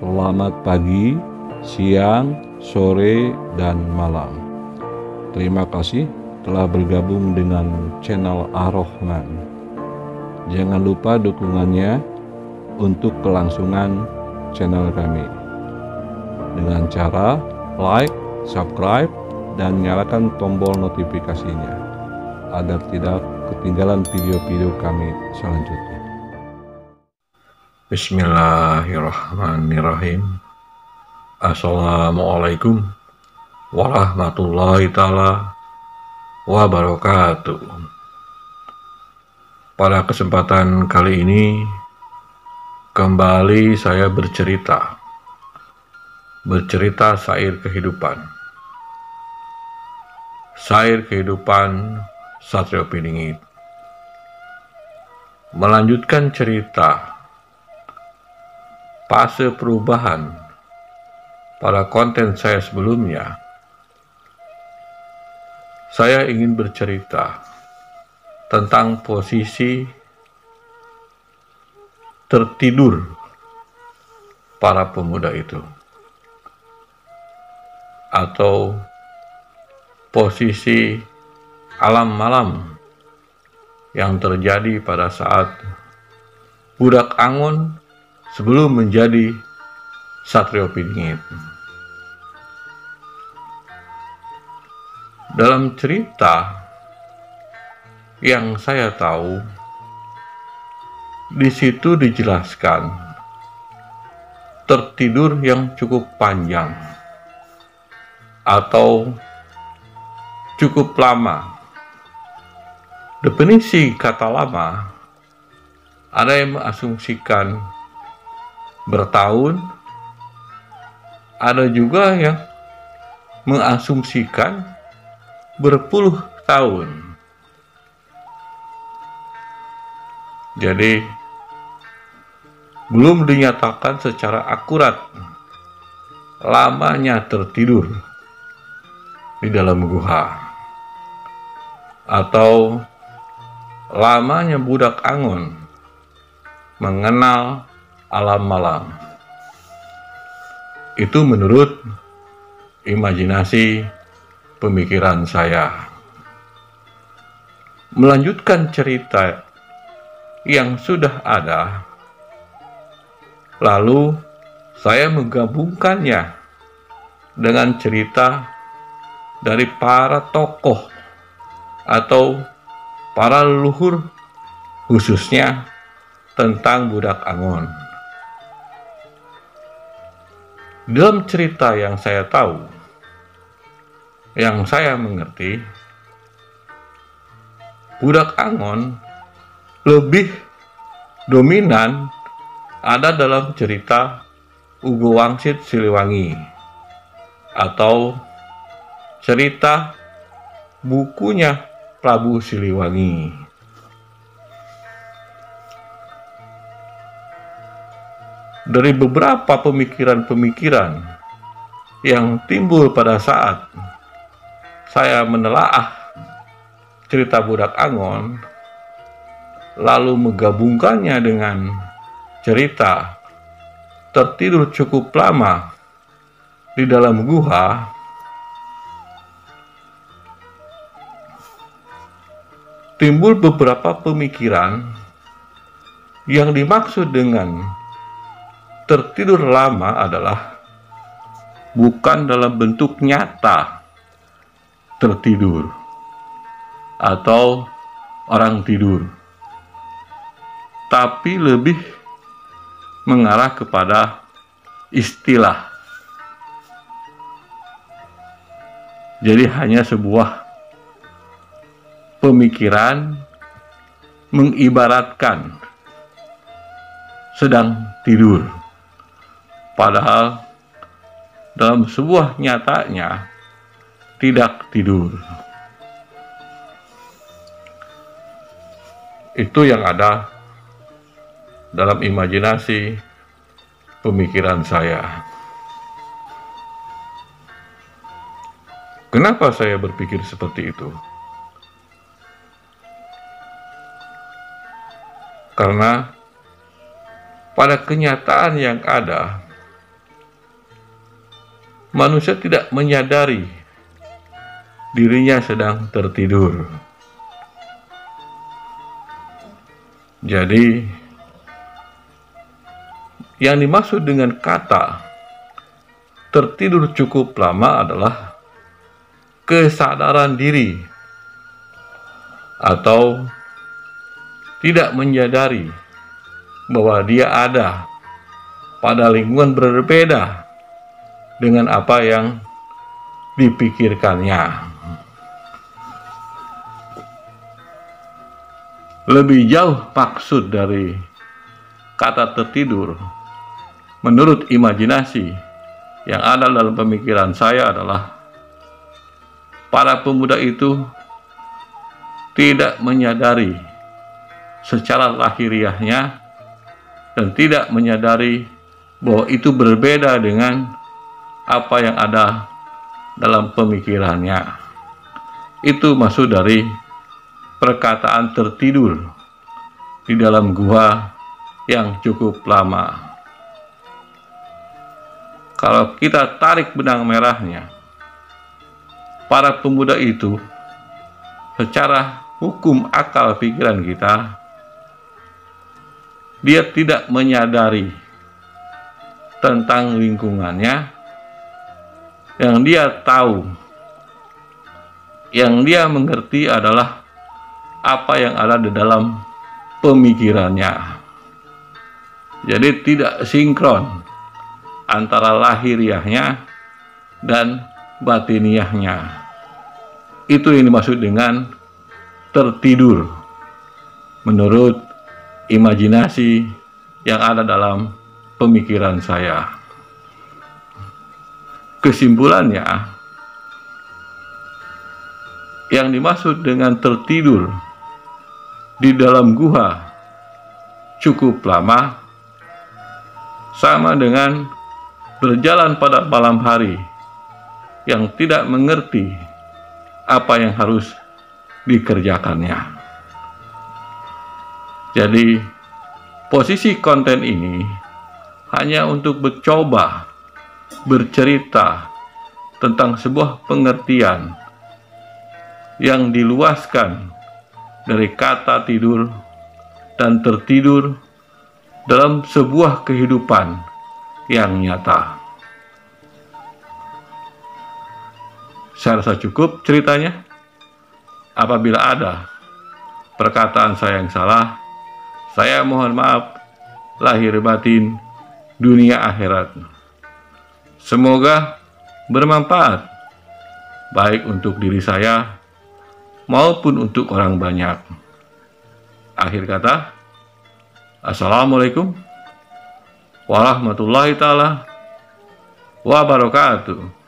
Selamat pagi, siang, sore, dan malam. Terima kasih telah bergabung dengan channel Ar-Rahman. Jangan lupa dukungannya untuk kelangsungan channel kami dengan cara like, subscribe, dan nyalakan tombol notifikasinya agar tidak ketinggalan video-video kami selanjutnya. Bismillahirrahmanirrahim. Assalamualaikum warahmatullahi ta'ala wabarakatuh. Pada kesempatan kali ini kembali saya bercerita syair kehidupan. Syair kehidupan Satrio Piningit. Melanjutkan cerita fase perubahan pada konten saya sebelumnya. Saya ingin bercerita tentang posisi tertidur para pemuda itu, atau posisi alam malam yang terjadi pada saat budak Angon sebelum menjadi Satrio Piningit. Dalam cerita yang saya tahu, di situ dijelaskan tertidur yang cukup panjang atau cukup lama. Definisi kata lama, ada yang mengasumsikan bertahun, ada juga yang mengasumsikan berpuluh tahun. Jadi belum dinyatakan secara akurat lamanya tertidur di dalam gua atau lamanya budak Angon mengenal alam malam. Itu menurut imajinasi pemikiran saya. Melanjutkan cerita yang sudah ada, lalu saya menggabungkannya dengan cerita dari para tokoh atau para leluhur, khususnya tentang budak Angon. Dalam cerita yang saya tahu, yang saya mengerti, budak Angon lebih dominan ada dalam cerita Ugo Wangsit Siliwangi atau cerita bukunya Prabu Siliwangi. Dari beberapa pemikiran-pemikiran yang timbul pada saat saya menelaah cerita budak Angon, lalu menggabungkannya dengan cerita tertidur cukup lama di dalam gua, timbul beberapa pemikiran yang dimaksud dengan tertidur lama adalah bukan dalam bentuk nyata tertidur atau orang tidur, tapi lebih mengarah kepada istilah. Jadi hanya sebuah pemikiran mengibaratkan sedang tidur, padahal dalam sebuah nyatanya tidak tidur. Itu yang ada dalam imajinasi pemikiran saya. Kenapa saya berpikir seperti itu? Karena pada kenyataan yang ada, manusia tidak menyadari dirinya sedang tertidur. Jadi, yang dimaksud dengan kata tertidur cukup lama adalah kesadaran diri atau tidak menyadari bahwa dia ada pada lingkungan berbeda dengan apa yang dipikirkannya. Lebih jauh maksud dari kata tertidur menurut imajinasi yang ada dalam pemikiran saya adalah para pemuda itu tidak menyadari secara lahiriahnya dan tidak menyadari bahwa itu berbeda dengan apa yang ada dalam pemikirannya. Itu maksud dari perkataan tertidur di dalam gua yang cukup lama. Kalau kita tarik benang merahnya, para pemuda itu secara hukum akal pikiran kita, dia tidak menyadari tentang lingkungannya. Yang dia tahu, yang dia mengerti adalah apa yang ada di dalam pemikirannya. Jadi tidak sinkron antara lahiriahnya dan batiniahnya. Itu yang dimaksud dengan tertidur menurut imajinasi yang ada dalam pemikiran saya. Kesimpulannya, yang dimaksud dengan tertidur di dalam gua cukup lama sama dengan berjalan pada malam hari yang tidak mengerti apa yang harus dikerjakannya. Jadi, posisi konten ini hanya untuk mencoba bercerita tentang sebuah pengertian yang diluaskan dari kata tidur dan tertidur dalam sebuah kehidupan yang nyata. Saya rasa cukup ceritanya. Apabila ada perkataan saya yang salah, saya mohon maaf lahir batin, dunia akhirat. Semoga bermanfaat baik untuk diri saya maupun untuk orang banyak. Akhir kata, assalamualaikum warahmatullahi taala wabarakatuh.